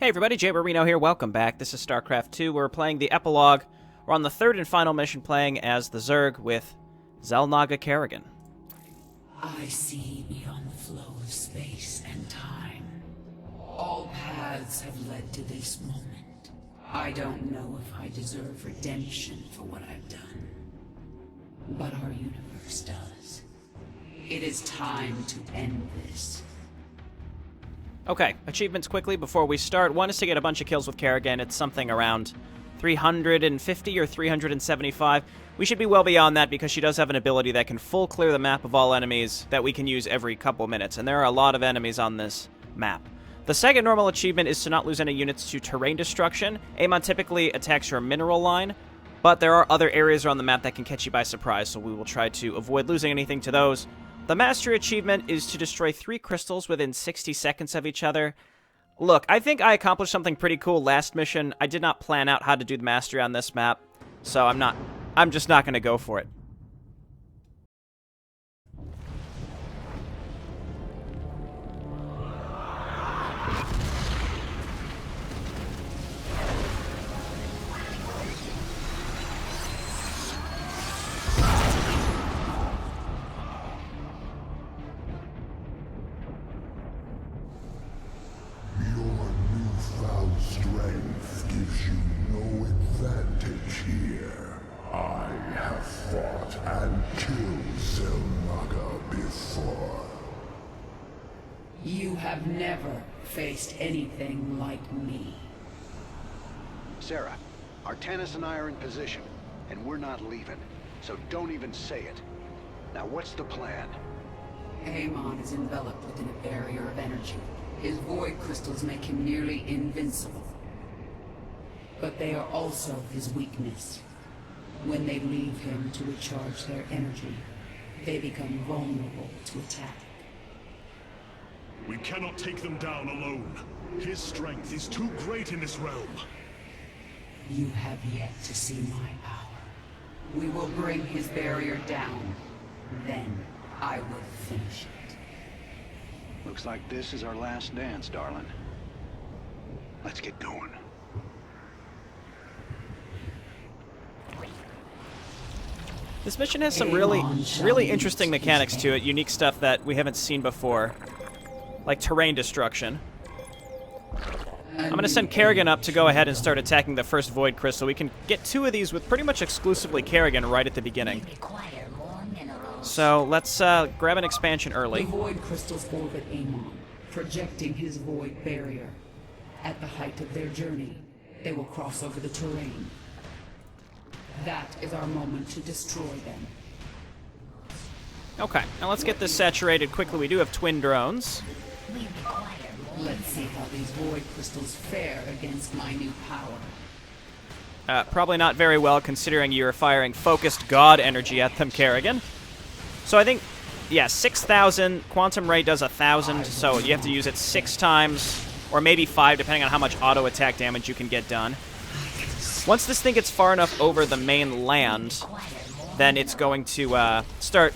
Hey everybody, Jayborino here, welcome back. This is StarCraft 2, we're playing the Epilogue. We're on the third and final mission playing as the Zerg with Xel'Naga Kerrigan. I see beyond the flow of space and time. All paths have led to this moment. I don't know if I deserve redemption for what I've done, but our universe does. It is time to end this. Okay, achievements quickly before we start. One is to get a bunch of kills with Kerrigan. It's something around 350 or 375. We should be well beyond that because she does have an ability that can full clear the map of all enemies that we can use every couple minutes, and there are a lot of enemies on this map. The second normal achievement is to not lose any units to terrain destruction. Amon typically attacks your mineral line, but there are other areas around the map that can catch you by surprise, so we will try to avoid losing anything to those. The Mastery achievement is to destroy 3 crystals within 60 seconds of each other. Look, I think I accomplished something pretty cool last mission. I did not plan out how to do the Mastery on this map, so I'm just not going to go for it. You have never faced anything like me. Sarah, Artanis and I are in position, and we're not leaving, so don't even say it. Now what's the plan? Amon is enveloped within a barrier of energy. His void crystals make him nearly invincible. But they are also his weakness. When they leave him to recharge their energy, they become vulnerable to attack. We cannot take them down alone. His strength is too great in this realm. You have yet to see my power. We will bring his barrier down. Then I will finish it. Looks like this is our last dance, darling. Let's get going. This mission has some really interesting mechanics to it, unique stuff that we haven't seen before, like terrain destruction. I'm going to send Kerrigan up to go ahead and start attacking the first Void Crystal. We can get 2 of these with pretty much exclusively Kerrigan right at the beginning. So let's grab an expansion early. The Void Crystals orbit Amon, projecting his Void barrier. At the height of their journey, they will cross over the terrain. That is our moment to destroy them. Okay, now let's get this saturated quickly. We do have twin drones. Let's see how these Void Crystals fare against my new power. Probably not very well, considering you're firing focused God energy at them, Kerrigan. So I think, yeah, 6,000. Quantum Ray does 1,000, so you have to use it 6 times, or maybe 5, depending on how much auto-attack damage you can get done. Once this thing gets far enough over the main land, then it's going to start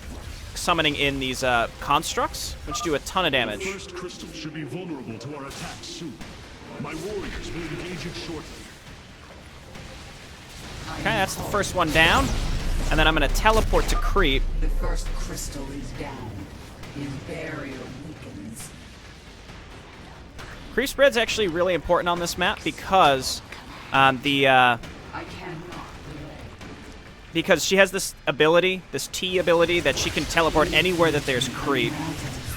summoning in these constructs, which do a ton of damage. The first crystal should be vulnerable to our attacks soon. My warriors will engage it shortly. Okay, that's the first one down. And then I'm going to teleport to Creep. The first crystal is down. His barrier weakens. Creep spread's actually really important on this map because because she has this ability, this T ability, that she can teleport anywhere that there's creep.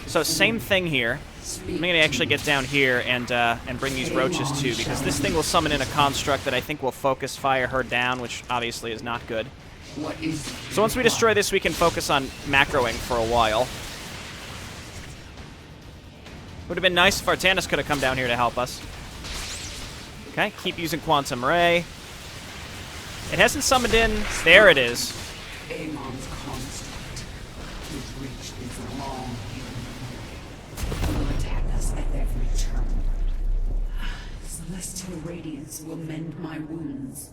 So same thing here. I'm going to actually get down here and bring these roaches too, because this thing will summon in a construct that I think will focus fire her down, which obviously is not good. So once we destroy this, we can focus on macroing for a while. Would have been nice if Artanis could have come down here to help us. Okay, keep using Quantum Ray. It hasn't summoned in. There it is. Amon's construct. His reach is long. He will attack us at every turn. Celestial radiance will mend my wounds.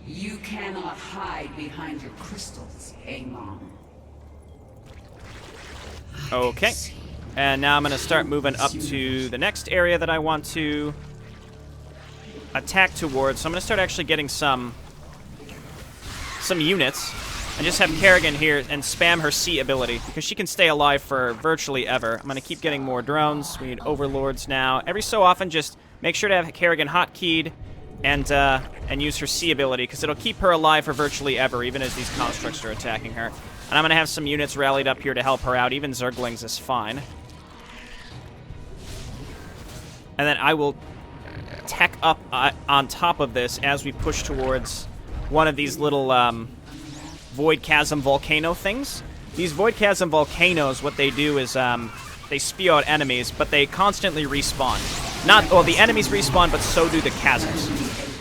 You cannot hide behind your crystals, Amon. Okay. And now I'm going to start moving up to the next area that I want to attack towards. So I'm going to start actually getting some units. And just have Kerrigan here and spam her C ability, because she can stay alive for virtually ever. I'm going to keep getting more drones. We need overlords now. Every so often, just make sure to have Kerrigan hotkeyed and use her C ability, because it'll keep her alive for virtually ever, even as these constructs are attacking her. And I'm going to have some units rallied up here to help her out. Even Zerglings is fine. And then I will tech up on top of this as we push towards one of these little Void Chasm volcano things. These Void Chasm volcanoes, what they do is they spew out enemies, but they constantly respawn. The enemies respawn, but so do the chasms.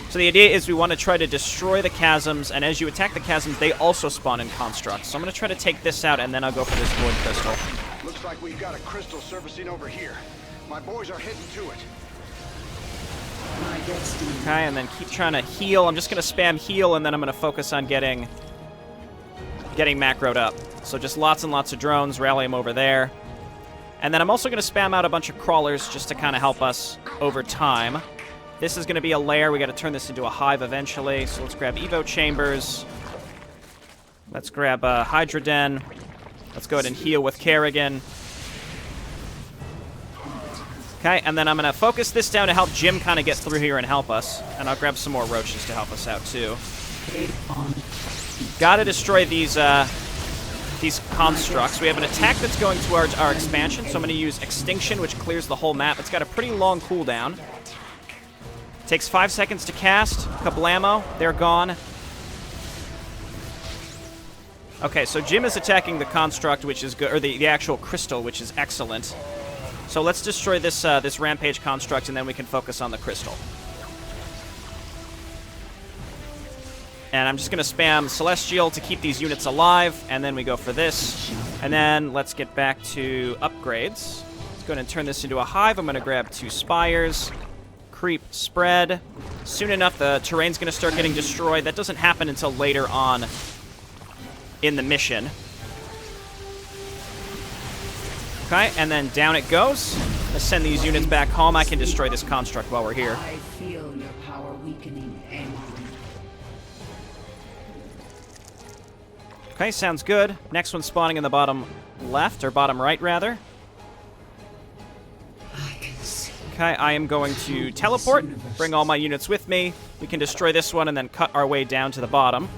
So the idea is we want to try to destroy the chasms, and as you attack the chasms, they also spawn in constructs. So I'm going to try to take this out, and then I'll go for this Void Crystal. Looks like we've got a crystal surfacing over here. My boys are heading to it. Okay, and then keep trying to heal. I'm just going to spam heal, and then I'm going to focus on getting macroed up. So just lots and lots of drones, rally them over there. And then I'm also going to spam out a bunch of crawlers just to kind of help us over time. This is going to be a lair. We got to turn this into a hive eventually. So let's grab Evo Chambers. Let's grab Hydra Den. Let's go ahead and heal with Kerrigan. Okay, and then I'm going to focus this down to help Jim kind of get through here and help us. And I'll grab some more roaches to help us out too. Gotta destroy these constructs. We have an attack that's going towards our expansion, so I'm going to use Extinction, which clears the whole map. It's got a pretty long cooldown. Takes 5 seconds to cast. Kablamo. They're gone. Okay, so Jim is attacking the construct, which is good, or the actual crystal, which is excellent. So let's destroy this this rampage construct, and then we can focus on the crystal. And I'm just going to spam Celestial to keep these units alive, and then we go for this. And then let's get back to upgrades. Let's go ahead and turn this into a hive. I'm going to grab 2 spires. Creep, spread. Soon enough, the terrain's going to start getting destroyed. That doesn't happen until later on in the mission. Okay, and then down it goes. Let's send these units back home. I can destroy this construct while we're here. I feel your power weakening, Amon. Okay, sounds good. Next one's spawning in the bottom left, or bottom right, rather. I can see. Okay, I am going to teleport, bring all my units with me. We can destroy this one and then cut our way down to the bottom.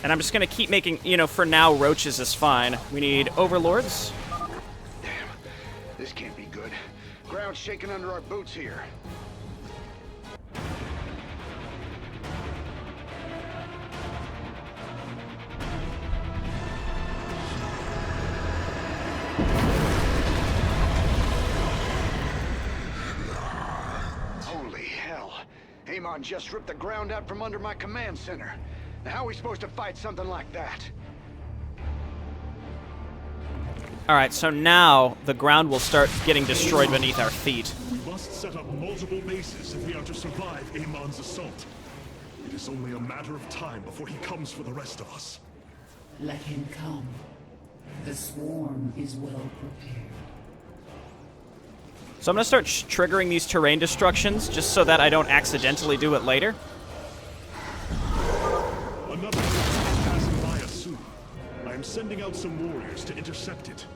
And I'm just going to keep making, for now, roaches is fine. We need overlords. Damn, this can't be good. Ground's shaking under our boots here. Holy hell. Amon just ripped the ground out from under my command center. Now, how are we supposed to fight something like that? Alright, so now the ground will start getting destroyed beneath our feet. We must set up multiple bases if we are to survive Amon's assault. It is only a matter of time before he comes for the rest of us. Let him come. The swarm is well prepared. So I'm going to start triggering these terrain destructions just so that I don't accidentally do it later. Another is passing by us soon. I am sending out some warriors to intercept it.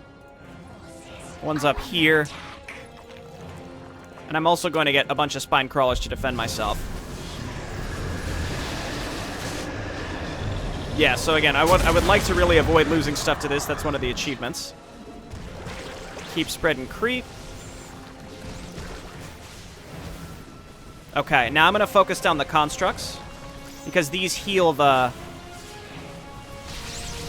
One's up here. And I'm also going to get a bunch of spine crawlers to defend myself. Yeah, so again, I would like to really avoid losing stuff to this. That's one of the achievements. Keep spreading creep. Okay, now I'm going to focus down the constructs, because these heal the...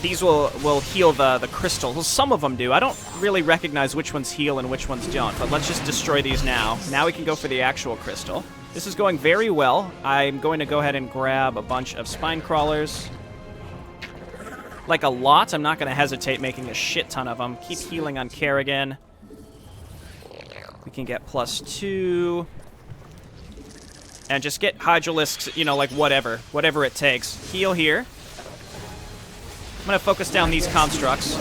These will heal the crystal. Well, some of them do. I don't really recognize which ones heal and which ones don't, but let's just destroy these now. Now we can go for the actual crystal. This is going very well. I'm going to go ahead and grab a bunch of spine crawlers. Like a lot. I'm not going to hesitate making a shit ton of them. Keep healing on Kerrigan. We can get +2. And just get Hydralisks, like whatever it takes. Heal here. I'm going to focus down these constructs.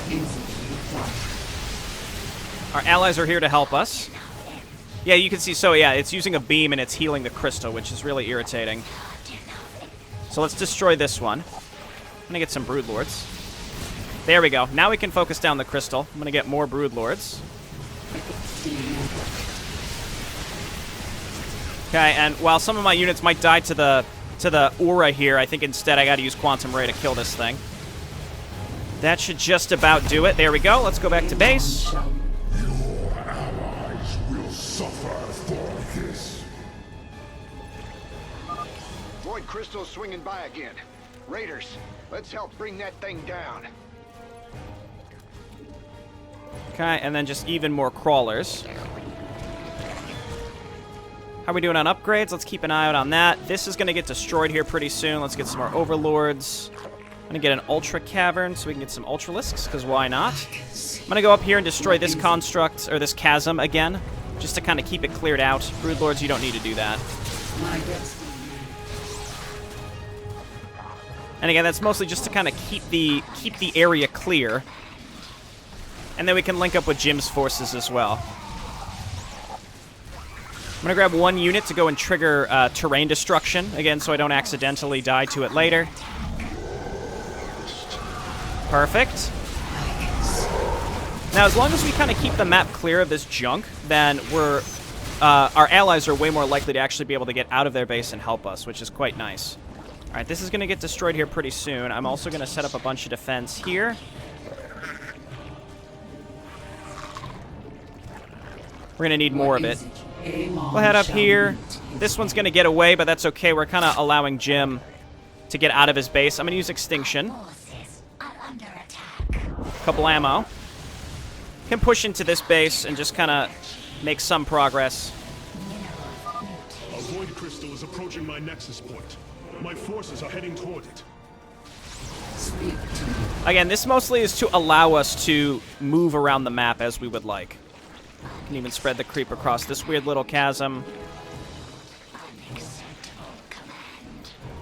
Our allies are here to help us. Yeah, you can see, so yeah, it's using a beam and it's healing the crystal, which is really irritating. So let's destroy this one. I'm gonna get some Broodlords. There we go. Now we can focus down the crystal. I'm gonna get more Broodlords. Okay, and while some of my units might die to the aura here, I think instead I gotta use Quantum Ray to kill this thing. That should just about do it. There we go. Let's go back to base. Your allies will suffer for this. Void crystal swinging by again. Raiders, let's help bring that thing down. Okay, and then just even more crawlers. How are we doing on upgrades? Let's keep an eye out on that. This is going to get destroyed here pretty soon. Let's get some more Overlords. I'm going to get an Ultra Cavern so we can get some Ultralisks, because why not? I'm going to go up here and destroy this construct, or this chasm again, just to kind of keep it cleared out. Broodlords, you don't need to do that. And again, that's mostly just to kind of keep the area clear. And then we can link up with Jim's forces as well. I'm going to grab one unit to go and trigger terrain destruction, again, so I don't accidentally die to it later. Perfect. Now, as long as we kind of keep the map clear of this junk, then our allies are way more likely to actually be able to get out of their base and help us, which is quite nice. All right, this is going to get destroyed here pretty soon. I'm also going to set up a bunch of defense here. We're going to need more of it. We'll head up here. This one's going to get away, but that's okay. We're kind of allowing Jim to get out of his base. I'm going to use Extinction. Couple ammo. Can push into this base and just kind of make some progress. A void crystal is approaching my nexus point. My forces are heading toward it. Again, this mostly is to allow us to move around the map as we would like. Can even spread the creep across this weird little chasm.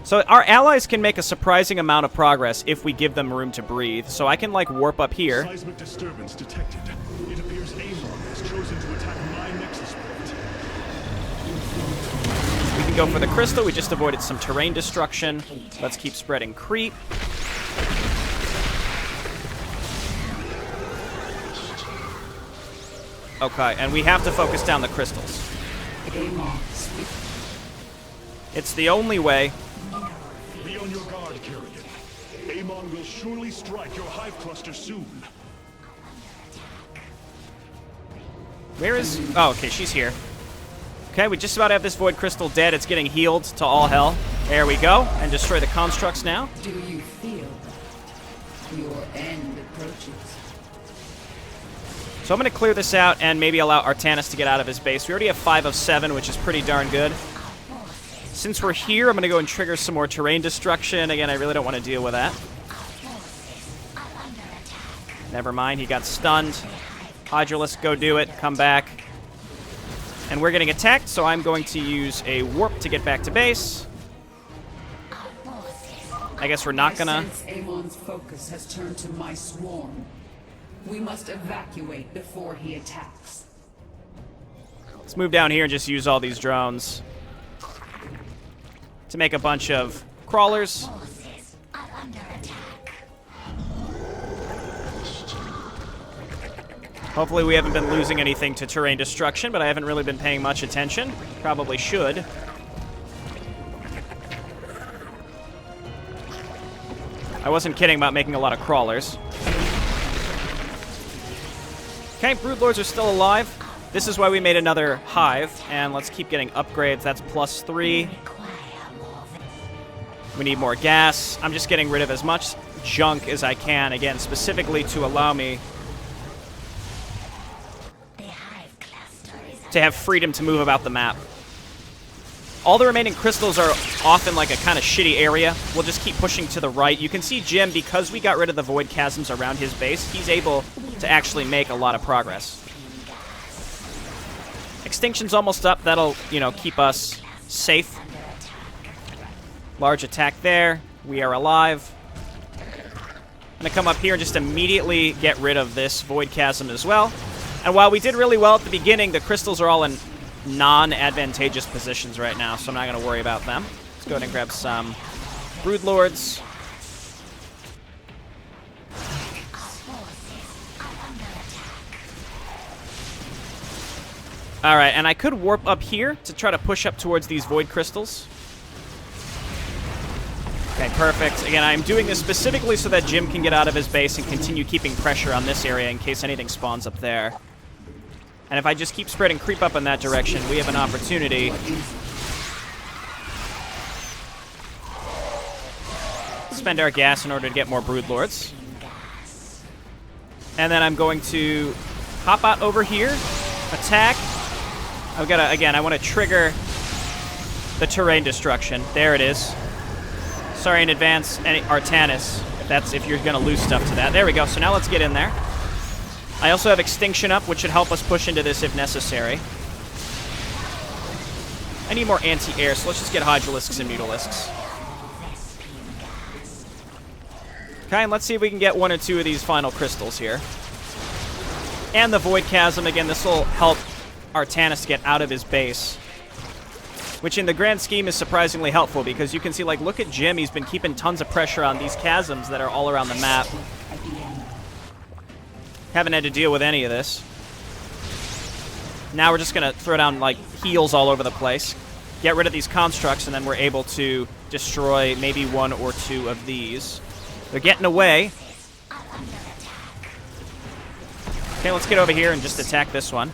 So our allies can make a surprising amount of progress if we give them room to breathe. So I can, like, warp up here. Seismic disturbance detected. It appears Amon has chosen to attack my nexus point. We can go for the crystal. We just avoided some terrain destruction. Let's keep spreading creep. Okay, and we have to focus down the crystals. It's the only way. Be on your guard, Kerrigan. Amon will surely strike your hive cluster soon. Where is... Oh, okay, she's here. Okay, we just about have this void crystal dead. It's getting healed to all hell. There we go. And destroy the constructs now. Do you feel your end approaches? So I'm going to clear this out and maybe allow Artanis to get out of his base. We already have 5 of 7, which is pretty darn good. Since we're here, I'm going to go and trigger some more terrain destruction. Again, I really don't want to deal with that. Never mind, he got stunned. Hydralisk, go do it. Come back. And we're getting attacked, so I'm going to use a warp to get back to base. I guess we're not going to... Since Amon's focus has turned to my swarm, we must evacuate before he attacks. Let's move down here and just use all these drones to make a bunch of crawlers. Hopefully we haven't been losing anything to terrain destruction, but I haven't really been paying much attention. Probably should. I wasn't kidding about making a lot of crawlers. Okay, Broodlords are still alive. This is why we made another hive, and let's keep getting upgrades. That's +3. We need more gas. I'm just getting rid of as much junk as I can, again, specifically to allow me to have freedom to move about the map. All the remaining crystals are off in like a kind of shitty area. We'll just keep pushing to the right. You can see Jim, because we got rid of the void chasms around his base, he's able to actually make a lot of progress. Extinction's almost up. That'll, you know, keep us safe. Large attack there. We are alive. I'm going to come up here and just immediately get rid of this void chasm as well. And while we did really well at the beginning, the crystals are all in non-advantageous positions right now, so I'm not going to worry about them. Let's go ahead and grab some Broodlords. Alright, and I could warp up here to try to push up towards these Void Crystals. Okay, perfect. Again, I'm doing this specifically so that Jim can get out of his base and continue keeping pressure on this area in case anything spawns up there. And if I just keep spreading creep up in that direction, we have an opportunity. Spend our gas in order to get more Broodlords. And then I'm going to hop out over here, attack. I've got to, again, I want to trigger the terrain destruction. There it is. Sorry in advance, Artanis, if you're going to lose stuff to that. There we go. So now let's get in there. I also have Extinction up, which should help us push into this if necessary. I need more anti-air, so let's just get Hydralisks and Mutalisks. Okay, and let's see if we can get one or two of these final crystals here. And the Void Chasm. Again, this will help Artanis get out of his base. Which in the grand scheme is surprisingly helpful because you can see, like, look at Jim. He's been keeping tons of pressure on these chasms that are all around the map. Haven't had to deal with any of this. Now we're just going to throw down, like, heals all over the place. Get rid of these constructs, and then we're able to destroy maybe one or two of these. They're getting away. Okay, let's get over here and just attack this one.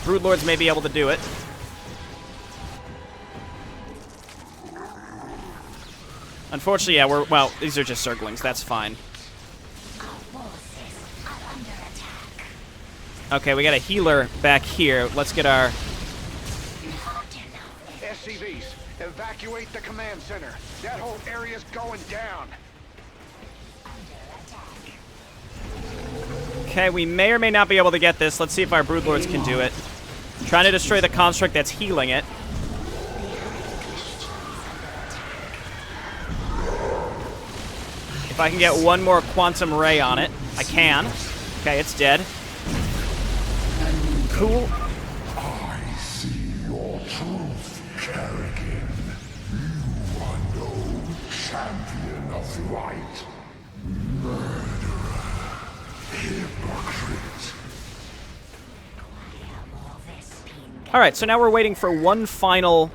Broodlords may be able to do it. Unfortunately, yeah, well, these are just Zerglings. That's fine. Okay, we got a healer back here. Let's get our... SCVs, evacuate the command center. That whole area's going down. Okay, we may or may not be able to get this. Let's see if our Broodlords can do it. Trying to destroy the construct that's healing it. If I can get one more Quantum Ray on it, I can. Okay, it's dead. Cool. I see your truth, Kerrigan. You are no champion of light. Murderer. Hypocrite. Alright, so now we're waiting for one final...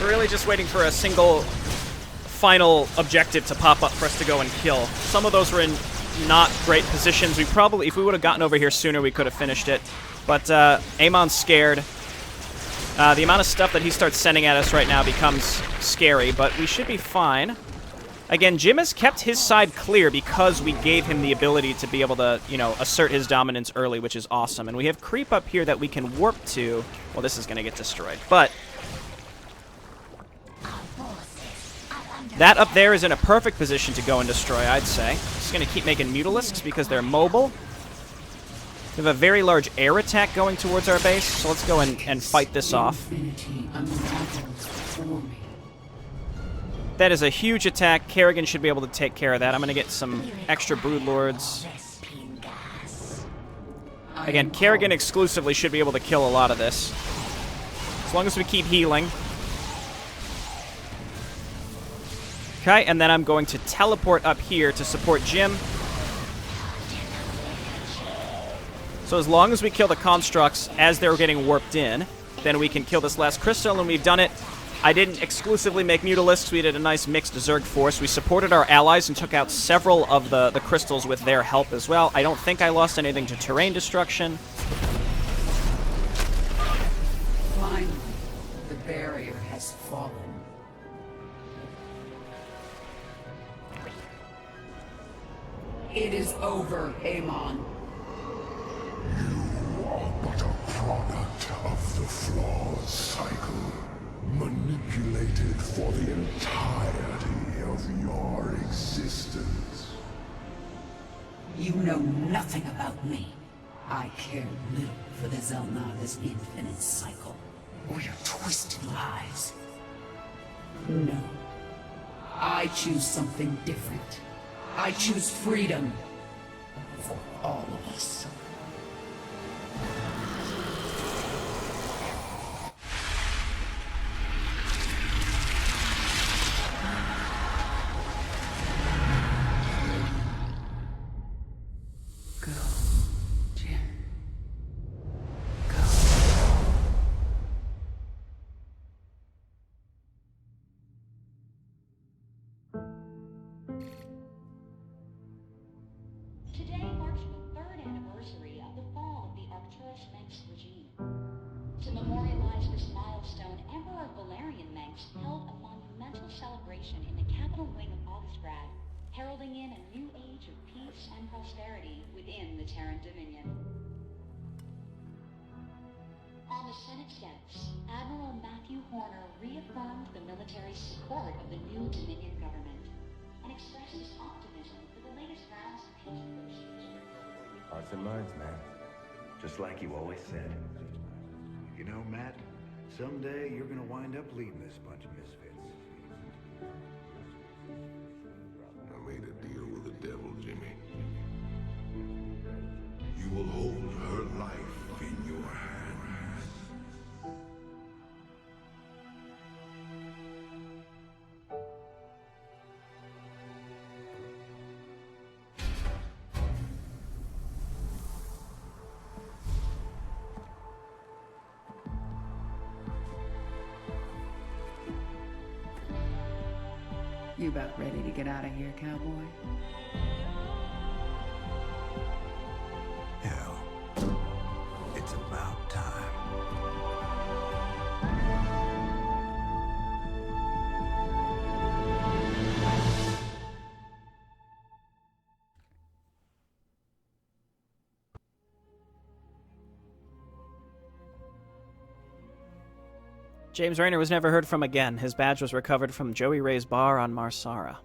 We're really just waiting for a single final objective to pop up for us to go and kill. Some of those were in not great positions. We probably, if we would have gotten over here sooner, we could have finished it. But Amon's scared. The amount of stuff that he starts sending at us right now becomes scary, but we should be fine. Again, Jim has kept his side clear because we gave him the ability to be able to, you know, assert his dominance early, which is awesome. And we have creep up here that we can warp to. Well, this is going to get destroyed, but... that up there is in a perfect position to go and destroy, I'd say. Just going to keep making Mutalisks because they're mobile. We have a very large air attack going towards our base, so let's go and fight this off. That is a huge attack. Kerrigan should be able to take care of that. I'm going to get some extra Broodlords. Again, Kerrigan exclusively should be able to kill a lot of this. As long as we keep healing. Okay, and then I'm going to teleport up here to support Jim. So as long as we kill the constructs as they're getting warped in, then we can kill this last crystal, and we've done it. I didn't exclusively make Mutalisks. We did a nice mixed Zerg force. We supported our allies and took out several of the crystals with their help as well. I don't think I lost anything to terrain destruction. Finally, the barrier has fallen. It is over, Amon. You are but a product of the flawed cycle, manipulated for the entirety of your existence. You know nothing about me. I care little for the Zelnaga's infinite cycle, or your twisted lies. No. I choose something different. I choose freedom for all of us. Go, Jim. Go. Today marks the third anniversary of the fall of the Arcturus Menx regime. To memorialize this milestone, Emperor Valerian Menx held a monumental celebration in the capital wing of Augustgrad, heralding in a new age of peace and prosperity within the Terran Dominion. On the Senate steps, Admiral Matthew Horner reaffirmed the military support of the new Dominion government and expressed his optimism for the latest rounds of peace negotiations. Hearts and minds, man. Just like you always said. You know, Matt, someday you're gonna wind up leading this bunch of misfits. I made a deal with the devil, Jimmy. You will hold her life in your hands. You about ready to get out of here, cowboy? Hell, it's about time. James Raynor was never heard from again. His badge was recovered from Joey Ray's bar on Marsara.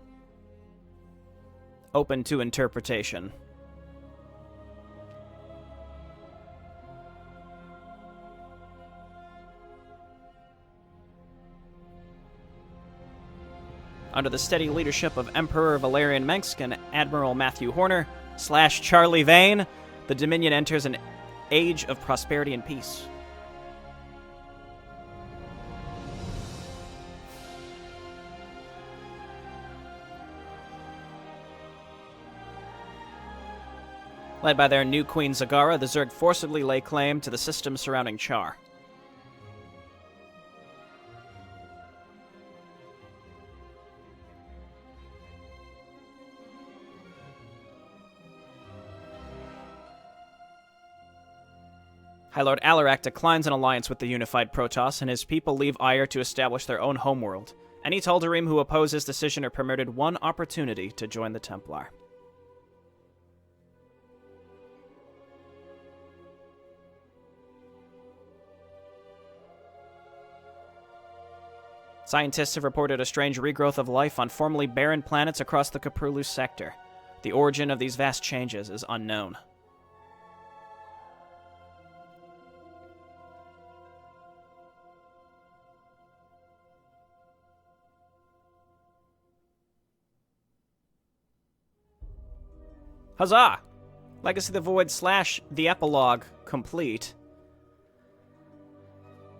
Open to interpretation. Under the steady leadership of Emperor Valerian Menx and Admiral Matthew Horner / Charlie Vane, the Dominion enters an age of prosperity and peace. Led by their new queen Zagara, the Zerg forcibly lay claim to the system surrounding Char. High Lord Alarak declines an alliance with the unified Protoss, and his people leave Aiur to establish their own homeworld. Any Tal'Darim who oppose his decision are permitted one opportunity to join the Templar. Scientists have reported a strange regrowth of life on formerly barren planets across the Caprulus sector. The origin of these vast changes is unknown. Huzzah! Legacy of the Void / the Epilogue complete.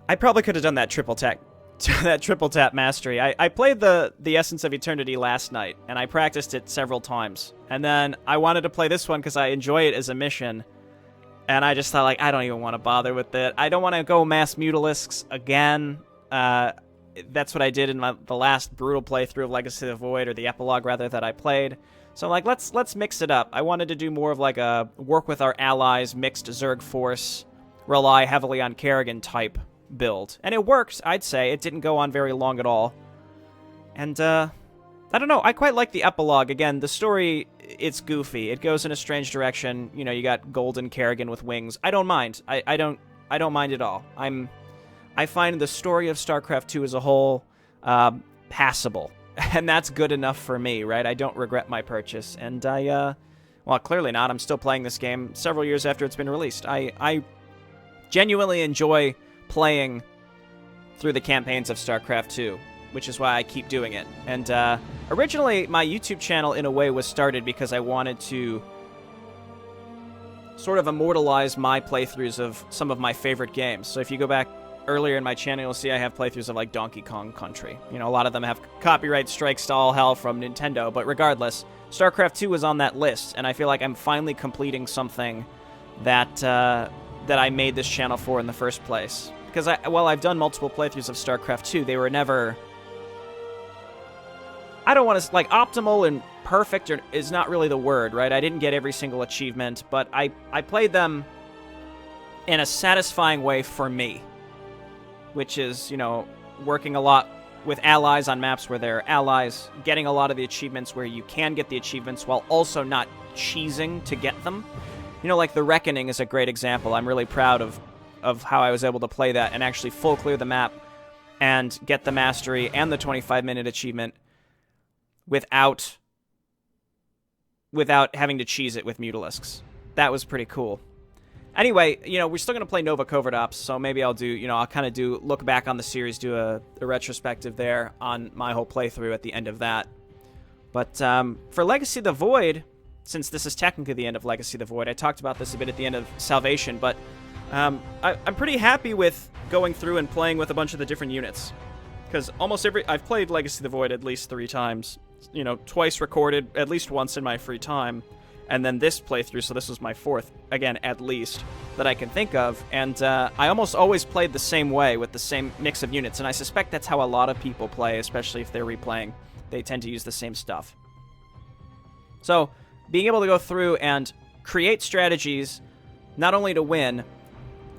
I probably could have done that triple tap mastery. I played the Essence of Eternity last night, and I practiced it several times. And then I wanted to play this one because I enjoy it as a mission. And I just thought, like, I don't even want to bother with it. I don't want to go mass mutalisks again. That's what I did in the last brutal playthrough of Legacy of the Void, or the Epilogue, rather, that I played. So, like, let's mix it up. I wanted to do more of, like, a work with our allies, mixed Zerg force, rely heavily on Kerrigan type build. And it worked, I'd say. It didn't go on very long at all. And, I don't know, I quite like the Epilogue. Again, the story, it's goofy. It goes in a strange direction. You know, you got golden Kerrigan with wings. I don't mind. I don't mind at all. I find the story of StarCraft 2 as a whole, passable. And that's good enough for me, right? I don't regret my purchase. And well, clearly not. I'm still playing this game several years after it's been released. I genuinely enjoy playing through the campaigns of StarCraft 2. which is why I keep doing it. And originally, my YouTube channel, in a way, was started because I wanted to sort of immortalize my playthroughs of some of my favorite games. So if you go back earlier in my channel, you'll see I have playthroughs of, like, Donkey Kong Country. You know, a lot of them have copyright strikes to all hell from Nintendo, but regardless, StarCraft 2 was on that list, and I feel like I'm finally completing something that that I made this channel for in the first place. Because while I've done multiple playthroughs of StarCraft 2, they were never... I don't want to... Like, optimal and perfect is not really the word, right? I didn't get every single achievement, but I played them in a satisfying way for me. Which is, you know, working a lot with allies on maps where there are allies, getting a lot of the achievements where you can get the achievements while also not cheesing to get them. You know, like The Reckoning is a great example. I'm really proud of how I was able to play that and actually full clear the map and get the mastery and the 25-minute achievement without having to cheese it with Mutalisks. That was pretty cool. Anyway, you know, we're still going to play Nova Covert Ops, so maybe I'll do, you know, I'll kind of look back on the series, do a retrospective there on my whole playthrough at the end of that. But for Legacy of the Void, since this is technically the end of Legacy of the Void, I talked about this a bit at the end of Salvation, but I'm pretty happy with going through and playing with a bunch of the different units. Because I've played Legacy of the Void at least 3 times. You know, twice recorded, at least once in my free time. And then this playthrough, so this was my 4th, again, at least, that I can think of. And I almost always played the same way, with the same mix of units. And I suspect that's how a lot of people play, especially if they're replaying. They tend to use the same stuff. So, being able to go through and create strategies, not only to win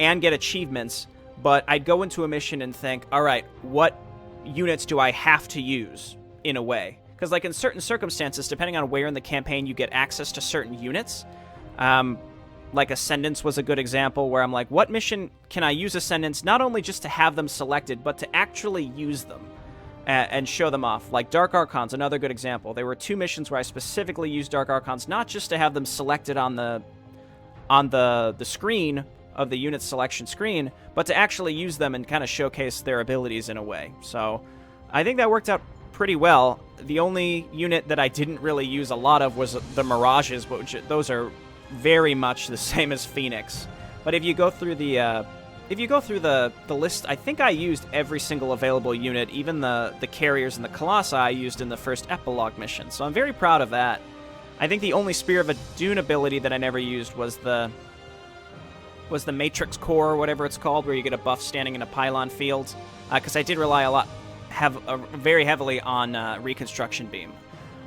and get achievements, but I'd go into a mission and think, all right, what units do I have to use, in a way? Because, like, in certain circumstances, depending on where in the campaign you get access to certain units, like Ascendance was a good example, where I'm like, what mission can I use Ascendance, not only just to have them selected, but to actually use them and show them off? Like Dark Archons, another good example. There were 2 missions where I specifically used Dark Archons, not just to have them selected on the screen of the unit selection screen, but to actually use them and kind of showcase their abilities in a way. So I think that worked out pretty well. The only unit that I didn't really use a lot of was the Mirages, but those are very much the same as Phoenix. But if you go through the list, I think I used every single available unit, even the carriers and the Colossi I used in the first Epilogue mission. So I'm very proud of that. I think the only Spear of Adun ability that I never used was the Matrix Core, or whatever it's called, where you get a buff standing in a pylon field, because I did rely very heavily on Reconstruction Beam.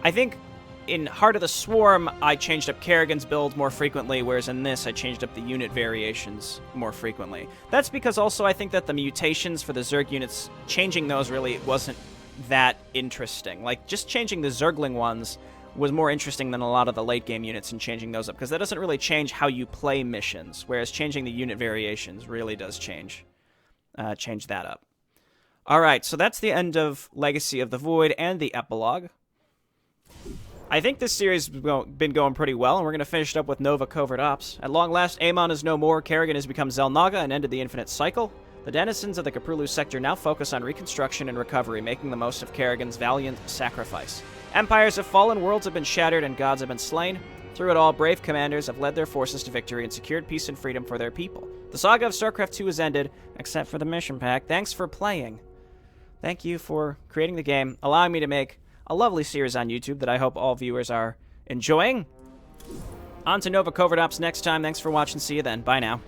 I think in Heart of the Swarm, I changed up Kerrigan's build more frequently, whereas in this, I changed up the unit variations more frequently. That's because also I think that the mutations for the Zerg units, changing those really wasn't that interesting. Like, just changing the Zergling ones was more interesting than a lot of the late-game units and changing those up, because that doesn't really change how you play missions, whereas changing the unit variations really does change that up. Alright, so that's the end of Legacy of the Void and the Epilogue. I think this series has been going pretty well, and we're going to finish it up with Nova Covert Ops. At long last, Amon is no more, Kerrigan has become Xel'Naga and ended the infinite cycle. The denizens of the Kaprulu sector now focus on reconstruction and recovery, making the most of Kerrigan's valiant sacrifice. Empires have fallen, worlds have been shattered, and gods have been slain. Through it all, brave commanders have led their forces to victory and secured peace and freedom for their people. The saga of StarCraft 2 has ended, except for the mission pack. Thanks for playing. Thank you for creating the game, allowing me to make a lovely series on YouTube that I hope all viewers are enjoying. On to Nova Covert Ops next time. Thanks for watching. See you then. Bye now.